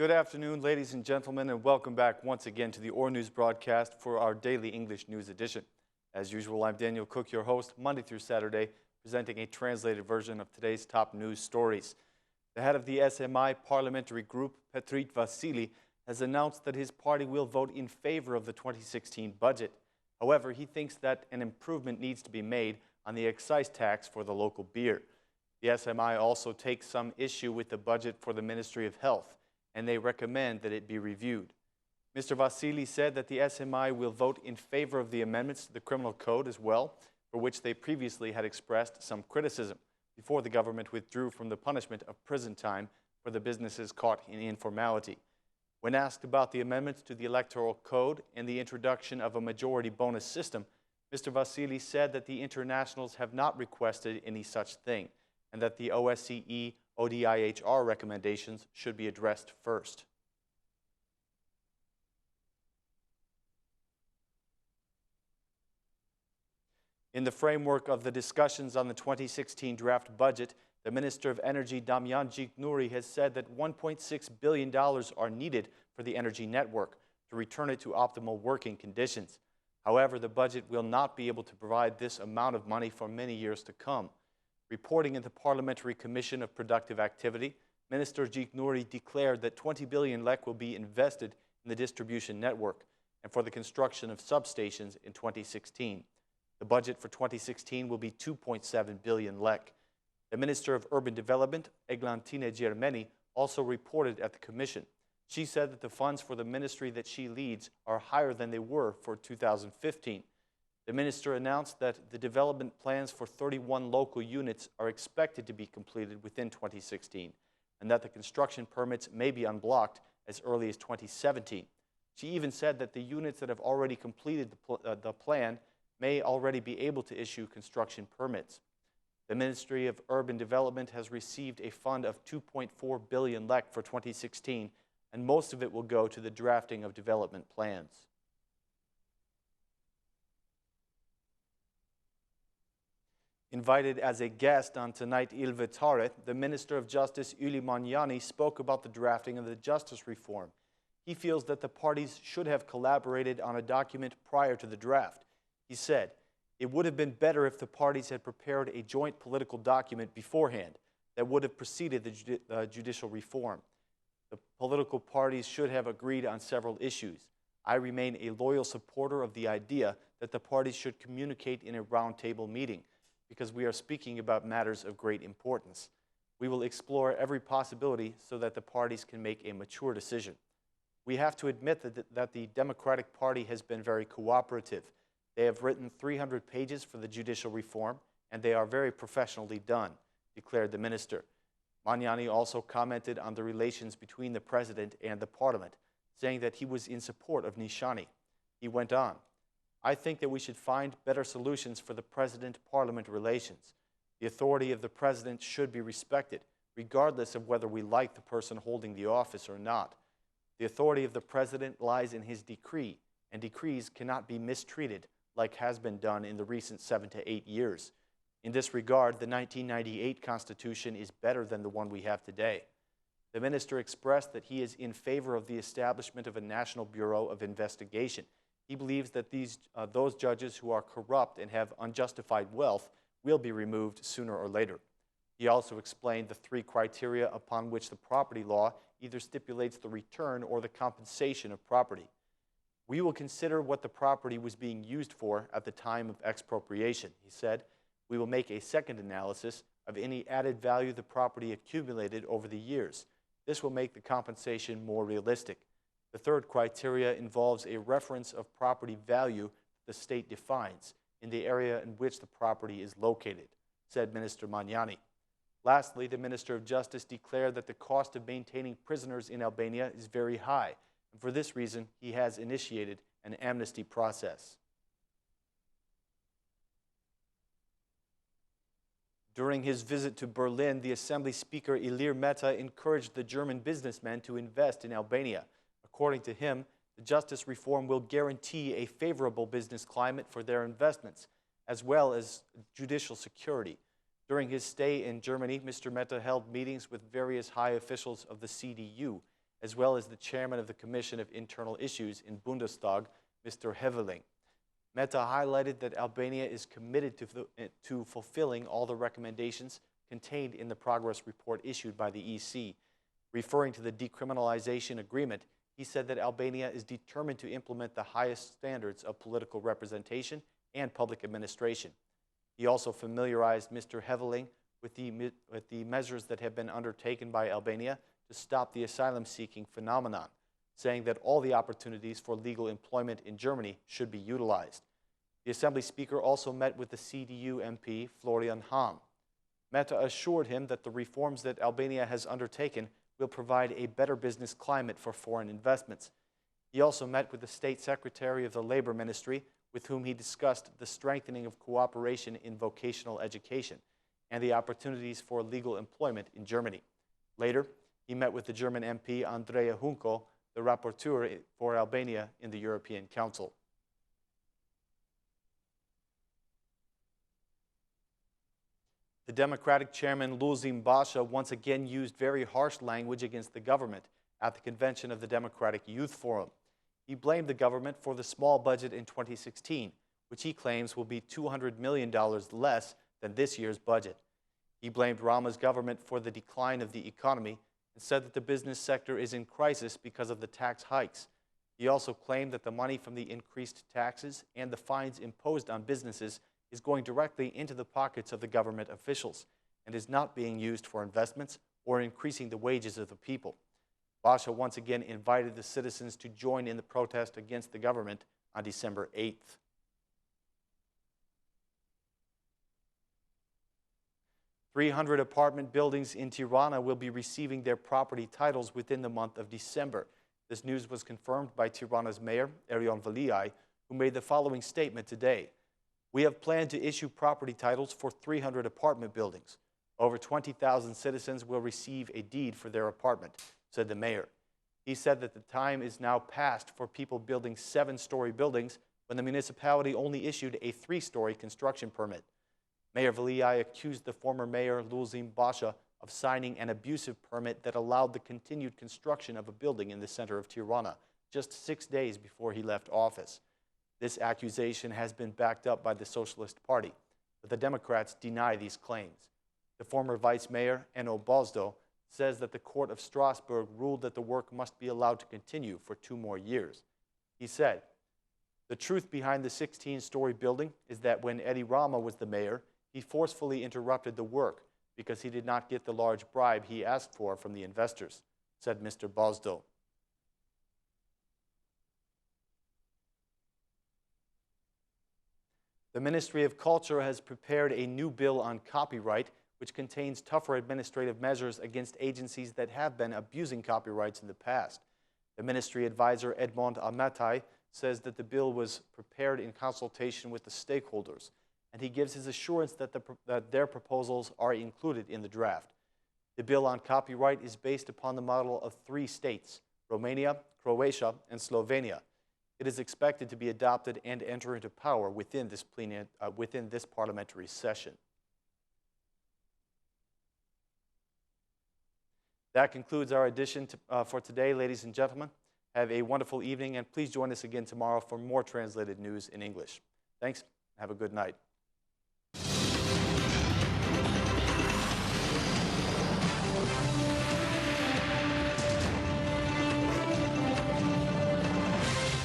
Good afternoon, ladies and gentlemen, and welcome back once again to the OR News broadcast for our daily English news edition. As usual, I'm Daniel Cook, your host, Monday through Saturday, presenting a translated version of today's top news stories. The head of the SMI parliamentary group, Petrit Vasili, has announced that his party will vote in favor of the 2016 budget. However, he thinks that an improvement needs to be made on the excise tax for the local beer. The SMI also takes some issue with the budget for the Ministry of Health, and they recommend that it be reviewed. Mr. Vasili said that the SMI will vote in favor of the amendments to the criminal code as well, for which they previously had expressed some criticism before the government withdrew from the punishment of prison time for the businesses caught in informality. When asked about the amendments to the electoral code and the introduction of a majority bonus system, Mr. Vasili said that the internationals have not requested any such thing, and that the OSCE ODIHR recommendations should be addressed first. In the framework of the discussions on the 2016 draft budget, the Minister of Energy, Gjiknuri, has said that $1.6 billion are needed for the energy network to return it to optimal working conditions. However, the budget will not be able to provide this amount of money for many years to come. Reporting in the Parliamentary Commission of Productive Activity, Minister Gjiknuri declared that 20 billion lek will be invested in the distribution network and for the construction of substations in 2016. The budget for 2016 will be 2.7 billion lek. The Minister of Urban Development, Eglantine Germeni, also reported at the Commission. She said that the funds for the ministry that she leads are higher than they were for 2015. The minister announced that the development plans for 31 local units are expected to be completed within 2016, and that the construction permits may be unblocked as early as 2017. She even said that the units that have already completed the plan may already be able to issue construction permits. The Ministry of Urban Development has received a fund of 2.4 billion lek for 2016, and most of it will go to the drafting of development plans. Invited as a guest on Tonight Il Vetare, the Minister of Justice Manjani spoke about the drafting of the justice reform. He feels that the parties should have collaborated on a document prior to the draft. He said, "It would have been better if the parties had prepared a joint political document beforehand that would have preceded the judicial reform. The political parties should have agreed on several issues. I remain a loyal supporter of the idea that the parties should communicate in a roundtable meeting, because we are speaking about matters of great importance. We will explore every possibility so that the parties can make a mature decision. We have to admit that the Democratic Party has been very cooperative. They have written 300 pages for the judicial reform, and they are very professionally done," declared the minister. Manjani also commented on the relations between the president and the parliament, saying that he was in support of Nishani. He went on, "I think that we should find better solutions for the president-parliament relations. The authority of the president should be respected, regardless of whether we like the person holding the office or not. The authority of the president lies in his decree, and decrees cannot be mistreated like has been done in the recent 7 to 8 years. In this regard, the 1998 Constitution is better than the one we have today." The minister expressed that he is in favor of the establishment of a National Bureau of Investigation. He believes that those judges who are corrupt and have unjustified wealth will be removed sooner or later. He also explained the 3 criteria upon which the property law either stipulates the return or the compensation of property. "We will consider what the property was being used for at the time of expropriation," he said. "We will make a second analysis of any added value the property accumulated over the years. This will make the compensation more realistic. The 3rd criteria involves a reference of property value the state defines in the area in which the property is located," said Minister Manjani. Lastly, the Minister of Justice declared that the cost of maintaining prisoners in Albania is very high, and for this reason, he has initiated an amnesty process. During his visit to Berlin, the Assembly Speaker Ilir Meta encouraged the German businessmen to invest in Albania. According to him, the justice reform will guarantee a favorable business climate for their investments, as well as judicial security. During his stay in Germany, Mr. Meta held meetings with various high officials of the CDU, as well as the chairman of the Commission of Internal Issues in Bundestag, Mr. Heveling. Meta highlighted that Albania is committed to fulfilling all the recommendations contained in the progress report issued by the EC. Referring to the decriminalization agreement, he said that Albania is determined to implement the highest standards of political representation and public administration. He also familiarized Mr. Heveling with the measures that have been undertaken by Albania to stop the asylum-seeking phenomenon, saying that all the opportunities for legal employment in Germany should be utilized. The Assembly Speaker also met with the CDU MP, Florian Hahn. Meta assured him that the reforms that Albania has undertaken will provide a better business climate for foreign investments. He also met with the State Secretary of the Labor Ministry, with whom he discussed the strengthening of cooperation in vocational education and the opportunities for legal employment in Germany. Later, he met with the German MP Andrea Junco, the rapporteur for Albania in the European Council. The Democratic chairman Lulzim Basha once again used very harsh language against the government at the convention of the Democratic Youth Forum. He blamed the government for the small budget in 2016, which he claims will be $200 million less than this year's budget. He blamed Rama's government for the decline of the economy and said that the business sector is in crisis because of the tax hikes. He also claimed that the money from the increased taxes and the fines imposed on businesses is going directly into the pockets of the government officials and is not being used for investments or increasing the wages of the people. Basha once again invited the citizens to join in the protest against the government on December 8th. "300 apartment buildings in Tirana will be receiving their property titles within the month of December. This news was confirmed by Tirana's mayor, Veliaj, who made the following statement today. "We have planned to issue property titles for 300 apartment buildings. Over 20,000 citizens will receive a deed for their apartment," said the mayor. He said that the time is now past for people building 7-story buildings when the municipality only issued a 3-story construction permit. Mayor Veliaj accused the former mayor, Lulzim Basha, of signing an abusive permit that allowed the continued construction of a building in the center of Tirana just 6 days before he left office. This accusation has been backed up by the Socialist Party, but the Democrats deny these claims. The former vice mayor, Eno Bozdo, says that the Court of Strasbourg ruled that the work must be allowed to continue for 2 more years. He said, "The truth behind the 16-story building is that when Edi Rama was the mayor, he forcefully interrupted the work because he did not get the large bribe he asked for from the investors," said Mr. Bozdo. The Ministry of Culture has prepared a new bill on copyright, which contains tougher administrative measures against agencies that have been abusing copyrights in the past. The ministry advisor Edmond Amatai says that the bill was prepared in consultation with the stakeholders, and he gives his assurance that their proposals are included in the draft. The bill on copyright is based upon the model of 3 states, Romania, Croatia, and Slovenia. It is expected to be adopted and enter into power within this parliamentary session. That concludes our edition for today, ladies and gentlemen. Have a wonderful evening, and please join us again tomorrow for more translated news in English. Thanks. Have a good night.